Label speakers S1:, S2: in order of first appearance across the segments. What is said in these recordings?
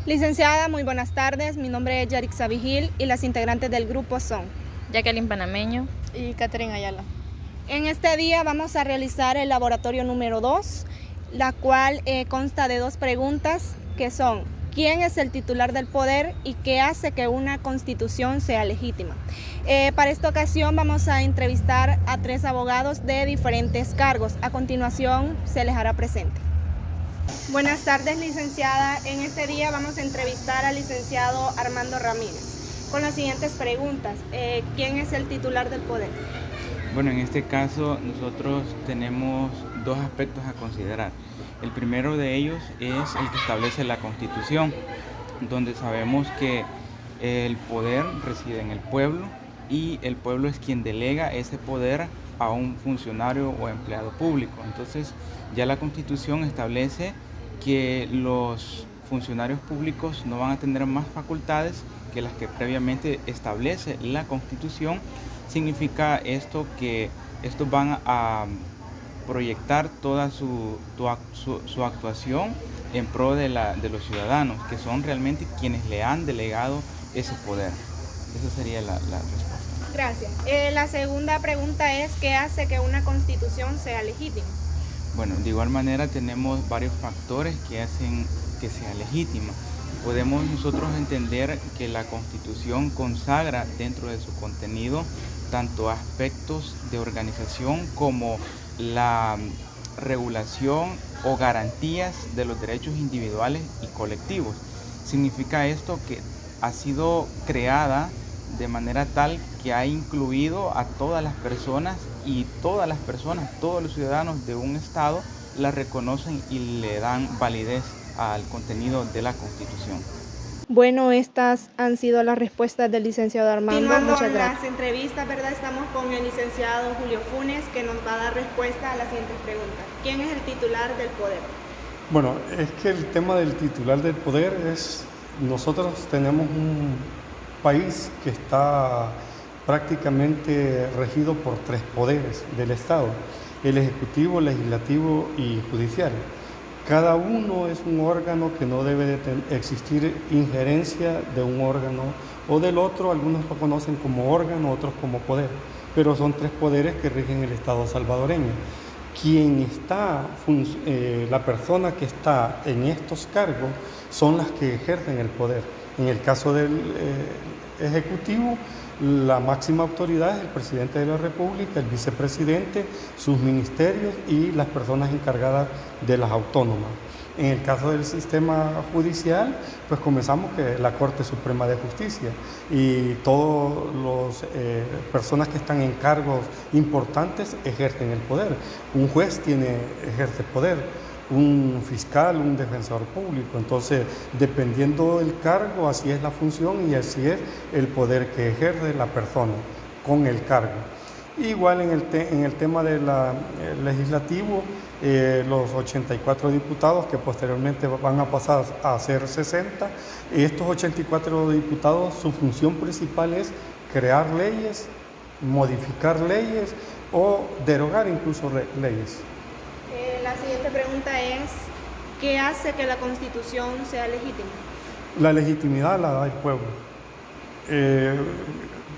S1: Licenciada, muy buenas tardes. Mi nombre es Yarixa Vigil y las integrantes del grupo son
S2: Jacqueline Panameño
S3: y Catherine Ayala.
S1: En este día vamos a realizar el laboratorio número 2, la cual consta de 2 preguntas que son: ¿quién es el titular del poder y qué hace que una constitución sea legítima? Para esta ocasión vamos a entrevistar a 3 abogados de diferentes cargos. A continuación se les hará presente. Buenas tardes, licenciada. En este día vamos a entrevistar al licenciado Armando Ramírez con las siguientes preguntas. ¿Quién es el titular del poder?
S4: Bueno, en este caso nosotros tenemos 2 aspectos a considerar. El primero de ellos es el que establece la Constitución, donde sabemos que el poder reside en el pueblo y el pueblo es quien delega ese poder a un funcionario o empleado público. Entonces ya la Constitución establece que los funcionarios públicos no van a tener más facultades que las que previamente establece la Constitución. Significa esto que estos van a proyectar toda su actuación en pro de los ciudadanos, que son realmente quienes le han delegado ese poder. Esa sería la respuesta.
S1: Gracias. La segunda pregunta es: ¿qué hace que una constitución sea legítima?
S4: Bueno, de igual manera tenemos varios factores que hacen que sea legítima. Podemos nosotros entender que la Constitución consagra dentro de su contenido tanto aspectos de organización como la regulación o garantías de los derechos individuales y colectivos. Significa esto que ha sido creada de manera tal que ha incluido a todas las personas y todas las personas, todos los ciudadanos de un estado la reconocen y le dan validez al contenido de la Constitución.
S1: Bueno, estas han sido las respuestas del licenciado Armando.
S3: Continuando
S1: Muchas gracias.
S3: las entrevistas, ¿verdad? Estamos con el licenciado Julio Funes, que nos va a dar respuesta a las siguientes preguntas. ¿Quién es el titular del poder?
S5: Bueno, es que el tema del titular del poder es, nosotros tenemos un país que está prácticamente regido por 3 poderes del Estado: el ejecutivo, legislativo y judicial. Cada uno es un órgano que no debe de existir injerencia de un órgano o del otro. Algunos lo conocen como órgano, otros como poder, pero son 3 poderes que rigen el Estado salvadoreño. La persona que está en estos cargos son las que ejercen el poder. En el caso del Ejecutivo, la máxima autoridad es el presidente de la República, el vicepresidente, sus ministerios y las personas encargadas de las autónomas. En el caso del sistema judicial, pues comenzamos que la Corte Suprema de Justicia y todas las personas que están en cargos importantes ejercen el poder. Un juez ejerce poder, un fiscal, un defensor público. Entonces, dependiendo del cargo, así es la función y así es el poder que ejerce la persona con el cargo. Igual en el tema del legislativo, los 84 diputados que posteriormente van a pasar a ser 60, estos 84 diputados, su función principal es crear leyes, modificar leyes o derogar incluso leyes.
S1: La siguiente pregunta es: ¿qué hace que la Constitución sea legítima?
S5: La legitimidad la da el pueblo.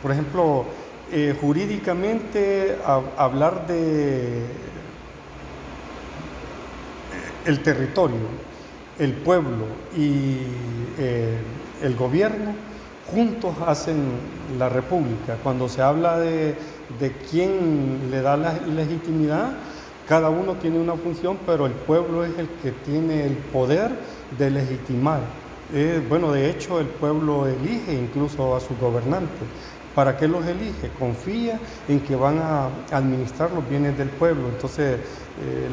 S5: Por ejemplo, jurídicamente hablar de el territorio, el pueblo y el gobierno juntos hacen la república. Cuando se habla de quién le da la legitimidad, cada uno tiene una función, pero el pueblo es el que tiene el poder de legitimar. Bueno, de hecho, el pueblo elige incluso a sus gobernantes. ¿Para qué los elige? Confía en que van a administrar los bienes del pueblo. Entonces,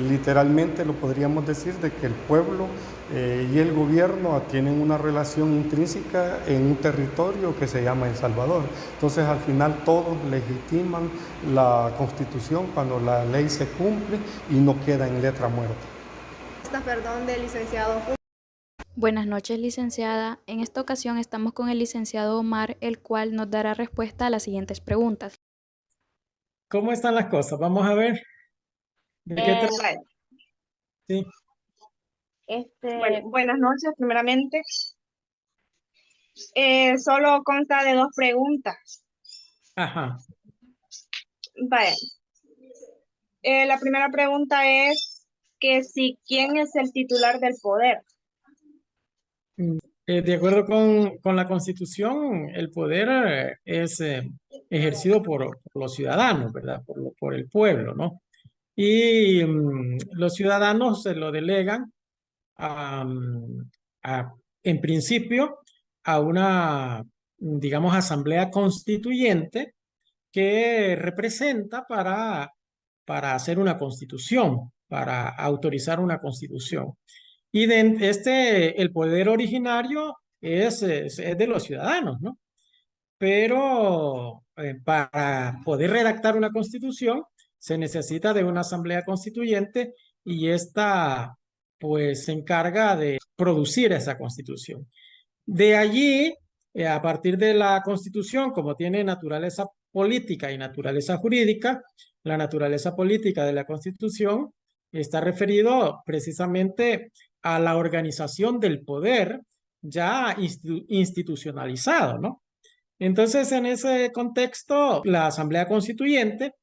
S5: literalmente lo podríamos decir de que el pueblo y el gobierno tienen una relación intrínseca en un territorio que se llama El Salvador. Entonces, al final todos legitiman la Constitución cuando la ley se cumple y no queda en letra muerta.
S1: Perdón, del licenciado Funes.
S2: Buenas noches, licenciada. En esta ocasión estamos con el licenciado Omar, el cual nos dará respuesta a las siguientes preguntas.
S6: ¿Cómo están las cosas? Vamos a ver. ¿De qué
S3: Bueno,
S6: Sí.
S3: bueno, buenas noches, primeramente.
S1: Solo consta de 2 preguntas.
S6: Ajá.
S1: Vaya. La primera pregunta es que si quién es el titular del poder.
S6: De acuerdo con la Constitución, el poder es ejercido por los ciudadanos, ¿verdad? Por el pueblo, ¿no? Y los ciudadanos se lo delegan a, a- en principio a una, digamos, asamblea constituyente que representa para hacer una constitución, para autorizar una constitución. Y el poder originario es de los ciudadanos, ¿no? Pero para poder redactar una constitución se necesita de una asamblea constituyente y esta pues se encarga de producir esa constitución. De allí, a partir de la Constitución, como tiene naturaleza política y naturaleza jurídica, la naturaleza política de la Constitución está referido precisamente a la organización del poder ya institucionalizado, ¿no? Entonces, en ese contexto, la Asamblea Constituyente,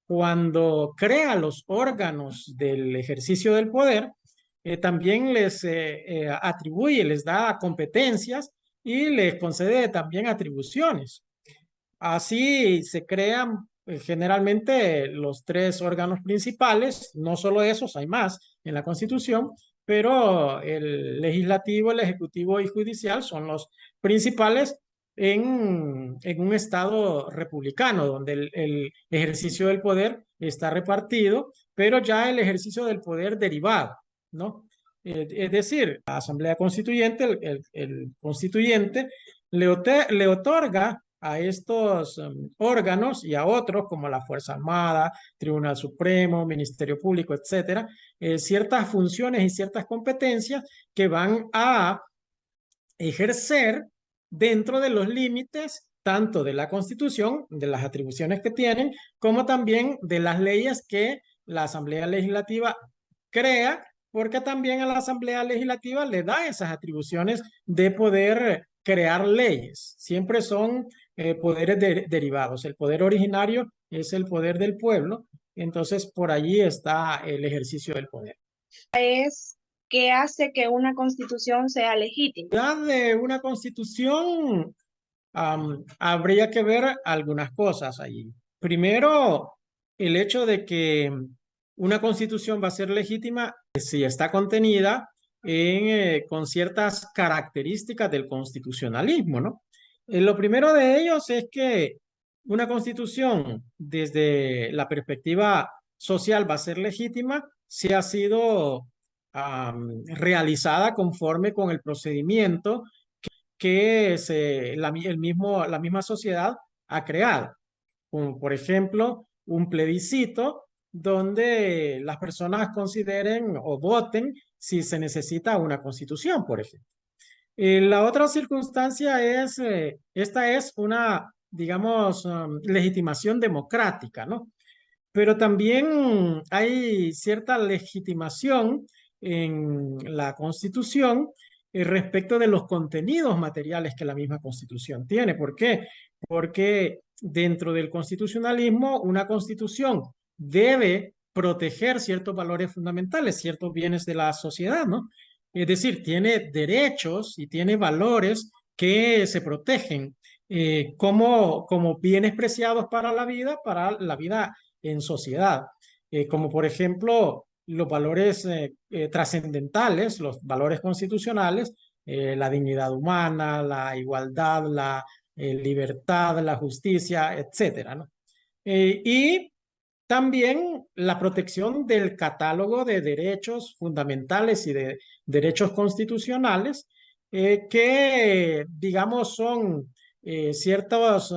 S6: cuando crea los órganos del ejercicio del poder, también les atribuye, les da competencias y les concede también atribuciones. Así se crean generalmente los 3 órganos principales, no solo esos, hay más en la Constitución, pero el legislativo, el ejecutivo y judicial son los principales en un estado republicano, donde el ejercicio del poder está repartido, pero ya el ejercicio del poder derivado, ¿no? Es decir, la Asamblea Constituyente, el constituyente, le otorga a estos órganos y a otros como la Fuerza Armada, Tribunal Supremo, Ministerio Público, etcétera, ciertas funciones y ciertas competencias que van a ejercer dentro de los límites tanto de la Constitución, de las atribuciones que tienen, como también de las leyes que la Asamblea Legislativa crea, porque también a la Asamblea Legislativa le da esas atribuciones de poder crear leyes. Siempre son poderes derivados. El poder originario es el poder del pueblo, entonces por allí está el ejercicio del poder.
S1: Es ¿qué hace que una constitución sea legítima?
S6: De una constitución habría que ver algunas cosas allí. Primero, el hecho de que una constitución va a ser legítima si está contenida con ciertas características del constitucionalismo, ¿no? Lo primero de ellos es que una constitución, desde la perspectiva social, va a ser legítima si ha sido realizada conforme con el procedimiento que la misma sociedad ha creado. Como por ejemplo, un plebiscito donde las personas consideren o voten si se necesita una constitución, por ejemplo. La otra circunstancia es, esta es una, digamos, legitimación democrática, ¿no? Pero también hay cierta legitimación en la Constitución respecto de los contenidos materiales que la misma Constitución tiene. ¿Por qué? Porque dentro del constitucionalismo, una Constitución debe proteger ciertos valores fundamentales, ciertos bienes de la sociedad, ¿no? Es decir, tiene derechos y tiene valores que se protegen como bienes preciados para la vida en sociedad, como por ejemplo los valores trascendentales, los valores constitucionales, la dignidad humana, la igualdad, la libertad, la justicia, etcétera, ¿no? Y también la protección del catálogo de derechos fundamentales y de derechos constitucionales que, digamos, son ciertas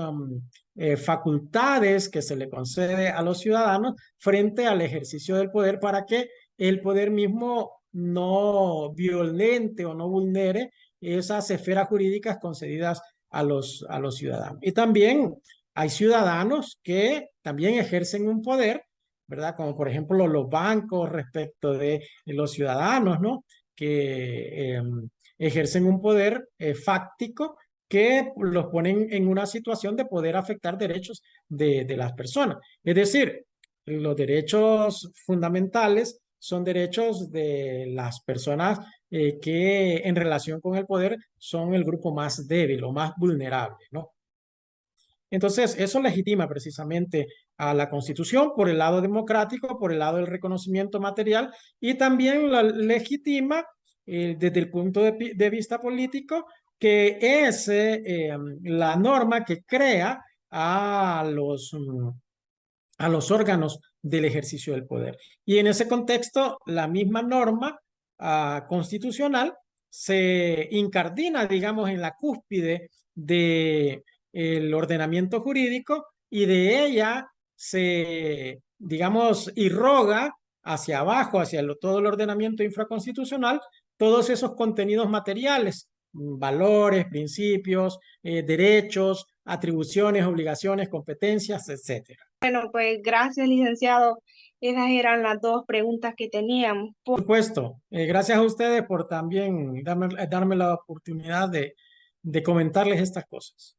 S6: facultades que se le concede a los ciudadanos frente al ejercicio del poder para que el poder mismo no violente o no vulnere esas esferas jurídicas concedidas a los ciudadanos. Y también hay ciudadanos que también ejercen un poder, ¿verdad? Como por ejemplo los bancos respecto de los ciudadanos, ¿no? Que ejercen un poder fáctico que los ponen en una situación de poder afectar derechos de las personas. Es decir, los derechos fundamentales son derechos de las personas que en relación con el poder son el grupo más débil o más vulnerable, ¿no? Entonces, eso legitima precisamente a la Constitución por el lado democrático, por el lado del reconocimiento material, y también la legitima desde el punto de vista político, que es la norma que crea a los órganos del ejercicio del poder. Y en ese contexto, la misma norma constitucional se incardina, digamos, en la cúspide de el ordenamiento jurídico, y de ella se, digamos, irroga hacia abajo, hacia todo el ordenamiento infraconstitucional, todos esos contenidos materiales, valores, principios, derechos, atribuciones, obligaciones, competencias, etcétera.
S1: Bueno, pues gracias, licenciado. Esas eran las dos preguntas que teníamos.
S6: Por supuesto, gracias a ustedes por también darme la oportunidad de comentarles estas cosas.